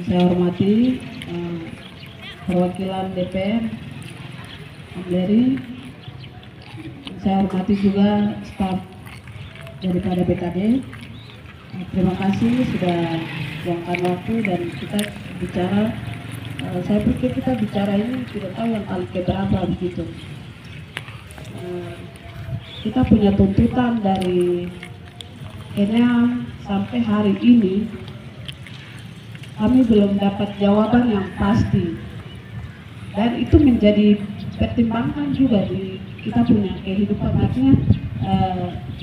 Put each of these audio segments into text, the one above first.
saya hormati perwakilan DPR Amleri, saya hormati juga staf daripada BKD. Terima kasih sudah luangkan waktu dan kita bicara. Saya pikir kita bicara ini tidak tahu yang kali keberapa begitu. Kita punya tuntutan dari Keneam sampai hari ini, kami belum dapat jawaban yang pasti, dan itu menjadi pertimbangan juga di kita punya kehidupan, artinya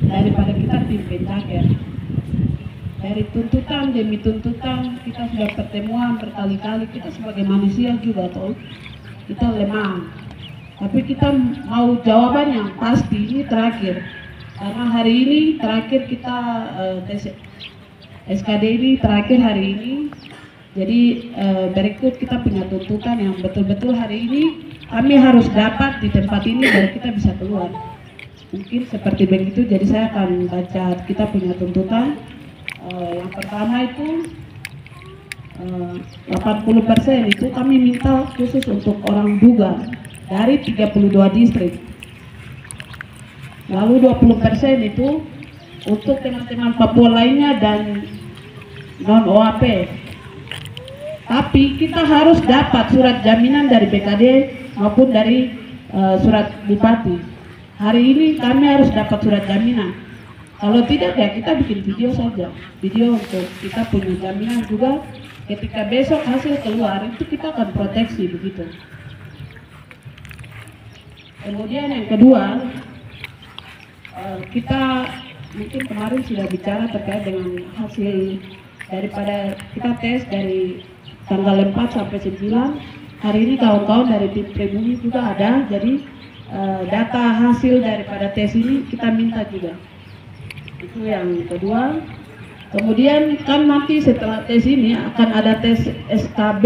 daripada kita tim penjaga. Dari tuntutan demi tuntutan kita sudah pertemuan berkali-kali, kita sebagai manusia juga toh kita lemah, tapi kita mau jawaban yang pasti. Ini terakhir, karena hari ini terakhir kita tes SKD ini terakhir hari ini. Jadi berikut kita punya tuntutan yang betul-betul hari ini kami harus dapat di tempat ini baru kita bisa keluar. Mungkin seperti begitu. Jadi saya akan baca kita punya tuntutan. Yang pertama itu 80% itu kami minta khusus untuk orang Duga dari 32 distrik. Lalu 20% itu untuk teman-teman Papua lainnya dan non OAP. Tapi kita harus dapat surat jaminan dari BKD maupun dari surat bupati. Hari ini kami harus dapat surat jaminan. Kalau tidak ya kita bikin video saja, video untuk kita punya jaminan juga. Ketika besok hasil keluar itu kita akan proteksi begitu. Kemudian yang kedua, kita mungkin kemarin sudah bicara terkait dengan hasil daripada kita tes dari tanggal 4 sampai 9. Hari ini kawan-kawan dari tim Pribumi juga ada, jadi data hasil daripada tes ini kita minta juga. Itu yang kedua. Kemudian kan nanti setelah tes ini akan ada tes SKB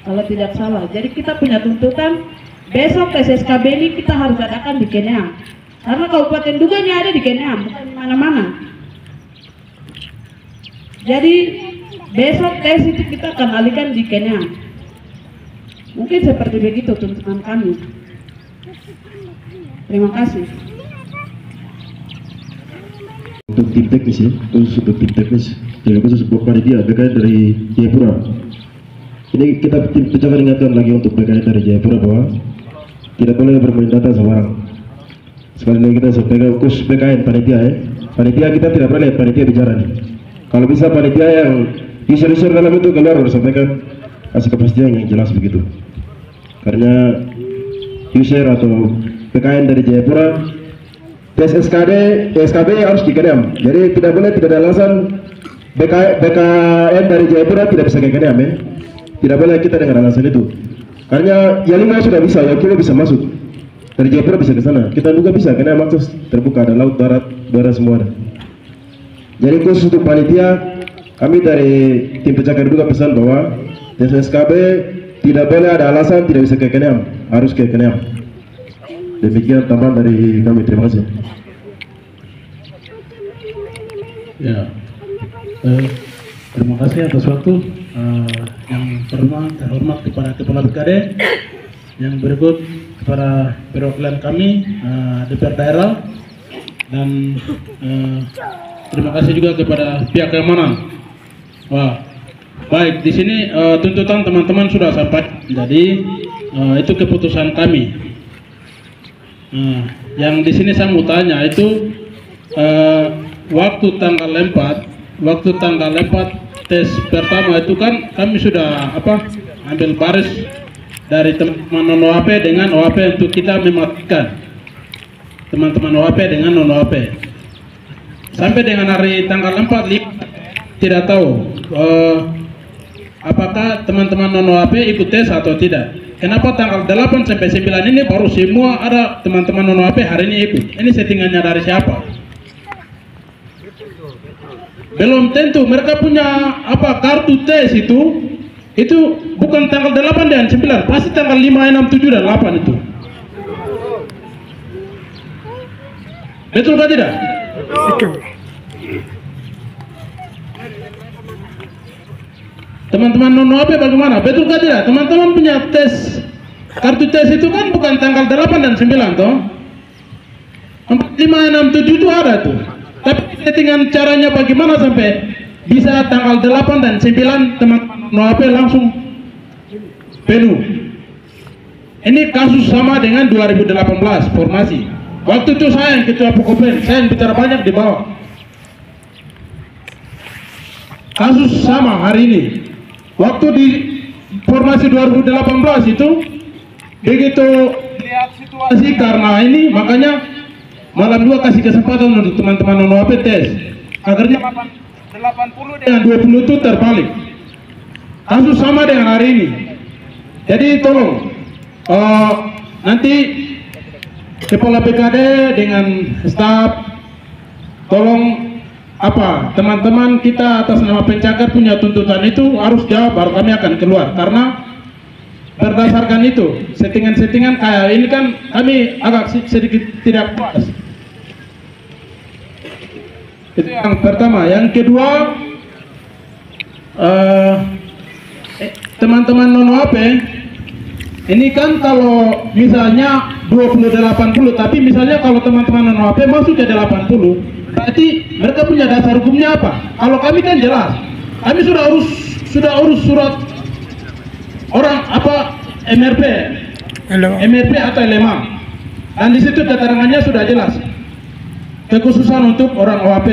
kalau tidak salah. Jadi kita punya tuntutan besok tes SKB ini kita harus adakan di Keneam, karena Kabupaten Duganya ada di Keneam, bukan di mana-mana. Jadi besok tes itu kita akan alihkan di Keneam. Mungkin seperti begitu tuntutan kami. Terima kasih. Untuk tim teknis ya, khusus untuk tim teknis, jadi khusus buat panitia BKN dari Jayapura. Ini kita bicara ingatkan lagi untuk BKN dari Jayapura bahwa tidak boleh bermain data sembarang. Sekali lagi kita sampaikan khusus BKN panitia ya, panitia kita tidak boleh panitia bicara nih. Kalau bisa panitia yang user-user dalam itu keluar harus sampaikan, kasih kepastian yang jelas begitu. Karena user atau BKN dari Jayapura tes SKB harus di Keneam. Jadi tidak boleh, tidak ada alasan BKN dari Jayapura tidak bisa ke Keneam ya. Tidak boleh kita dengan alasan itu. Karena Yalima sudah bisa, Yakilo bisa masuk. Dari Jayapura bisa ke sana. Kita juga bisa, Keneam akses terbuka, ada laut, darat, udara semua ada. Jadi khusus untuk panitia, kami dari tim penjaga juga pesan bahwa tes SKB tidak boleh ada alasan tidak bisa ke Keneam, harus ke Keneam. Demikian tambahan dari kami, terima kasih. Ya, terima kasih atas waktu. Yang terhormat kepada Kepala BKD, yang berikut kepada perwakilan kami DPR daerah, dan terima kasih juga kepada pihak keamanan. Wah, baik, di sini tuntutan teman-teman sudah sampai, jadi itu keputusan kami. Yang di sini saya mau tanya itu waktu tanggal 4 tes pertama itu kan kami sudah ambil baris dari teman non OAP dengan OAP untuk kita mematikan teman-teman OAP dengan non OAP. Sampai dengan hari tanggal 4 tidak tahu apakah teman-teman non OAP ikut tes atau tidak. Kenapa tanggal 8 sampai 9 ini baru semua ada teman-teman non OAP hari ini ikut? Ini settingannya dari siapa? Belum tentu mereka punya kartu tes itu bukan tanggal 8 dan 9, pasti tanggal 5, 6, 7 dan 8 itu. Betul kah tidak? Betul. Teman-teman non-OAP bagaimana? Betul kah tidak? Teman-teman punya tes, kartu tes itu kan bukan tanggal 8 dan 9 toh? 4, 5, 6, 7 itu ada tuh. Tapi settingan caranya bagaimana sampai bisa tanggal 8 dan 9 teman-teman non-OAP langsung penuh. Ini kasus sama dengan 2018 formasi. Waktu itu saya yang ketua Pokoplen, saya yang bicara banyak di bawah. Kasus sama hari ini. Waktu di formasi 2018 itu begitu lihat situasi karena ini, makanya malam dua kasih kesempatan untuk teman-teman non-OAP tes. Akhirnya 80 dengan 20 itu terbalik. Kasus sama dengan hari ini. Jadi tolong nanti kepala BKD dengan staf tolong teman-teman kita atas nama Pencakar punya tuntutan itu harus jawab, baru kami akan keluar. Karena berdasarkan itu settingan-settingan kayak ini kan kami agak sedikit tidak puas. Itu yang pertama. Yang kedua, teman-teman non-OAP ini kan kalau misalnya 20-80, tapi misalnya kalau teman-teman non-OAP masuk ke 80, berarti mereka punya dasar hukumnya apa? Kalau kami kan jelas, kami sudah urus surat orang MRP atau LMA, dan di situ keterangannya sudah jelas, kekhususan untuk orang OAP.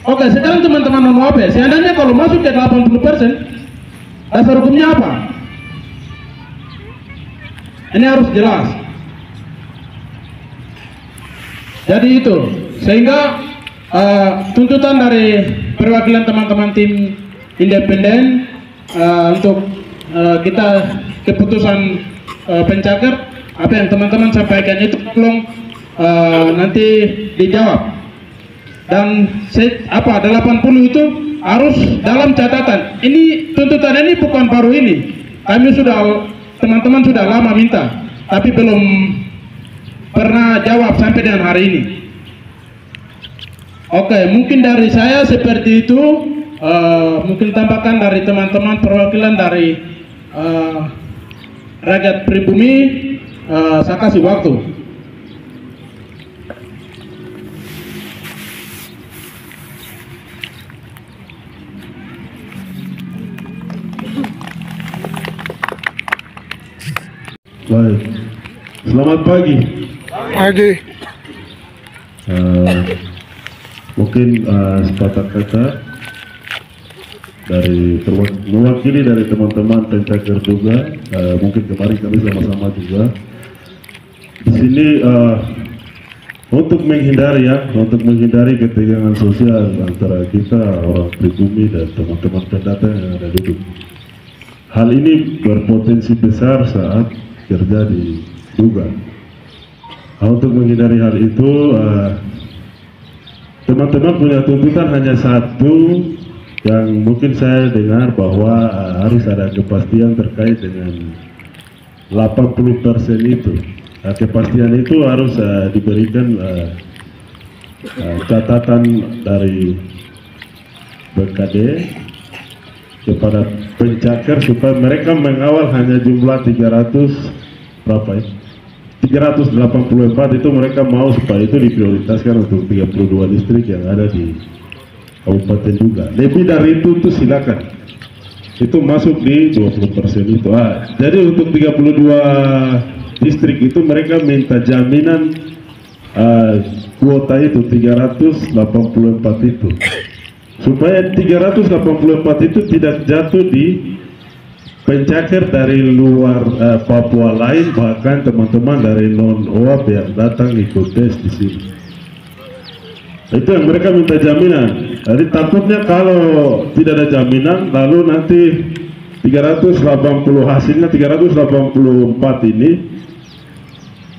Oke, sekarang teman-teman non-OAP, seandainya kalau masuk ke 80%, dasar hukumnya apa? Ini harus jelas. Jadi itu, sehingga tuntutan dari perwakilan teman-teman tim independen untuk kita keputusan Pencakar, apa yang teman-teman sampaikan itu tolong nanti dijawab. Dan 80 itu harus dalam catatan. Ini tuntutan ini bukan baru ini. Kami teman-teman sudah lama minta, tapi belum pernah jawab sampai dengan hari ini. Oke, mungkin dari saya seperti itu. Mungkin tambahkan dari teman-teman perwakilan dari rakyat pribumi, saya kasih waktu. Baik, selamat pagi. Pagi. Mungkin sepatah kata dari mewakili dari teman-teman Pencakar juga. Mungkin kemarin kami sama-sama juga di sini untuk menghindari ketegangan sosial antara kita orang pribumi dan teman-teman pendatang yang ada duduk. Hal ini berpotensi besar saat terjadi juga. Untuk menghindari hal itu, teman-teman punya tuntutan hanya satu yang mungkin saya dengar bahwa harus ada kepastian terkait dengan 80% itu. Kepastian itu harus diberikan catatan dari BKD kepada Pencakar supaya mereka mengawal hanya jumlah 384 itu mereka mau supaya itu diprioritaskan untuk 32 distrik yang ada di kabupaten juga. Lebih dari itu silakan. Itu masuk di 20% itu. Jadi untuk 32 distrik itu mereka minta jaminan kuota itu 384 itu. Supaya 384 itu tidak jatuh di Pencakar dari luar Papua lain, bahkan teman-teman dari non-OAP yang datang ikut tes di sini. Itu yang mereka minta jaminan. Jadi takutnya kalau tidak ada jaminan, lalu nanti 380 hasilnya 384 ini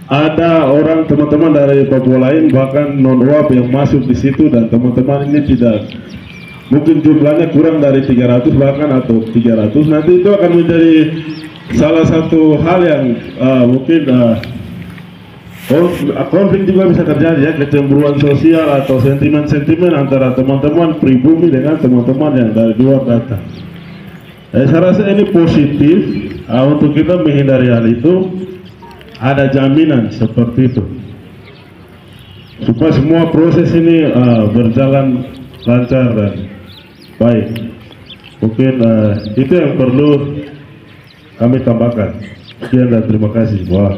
ada orang teman-teman dari Papua lain bahkan non-OAP yang masuk di situ, dan teman-teman ini tidak, mungkin jumlahnya kurang dari 300 bahkan atau 300, nanti itu akan menjadi salah satu hal yang mungkin konflik juga bisa terjadi ya, kecemburuan sosial atau sentimen-sentimen antara teman-teman pribumi dengan teman-teman yang dari luar datang. Saya rasa ini positif. Untuk kita menghindari hal itu, ada jaminan seperti itu supaya semua proses ini berjalan lancar dan baik. Mungkin itu yang perlu kami tambahkan. Sekian dan terima kasih. Wah.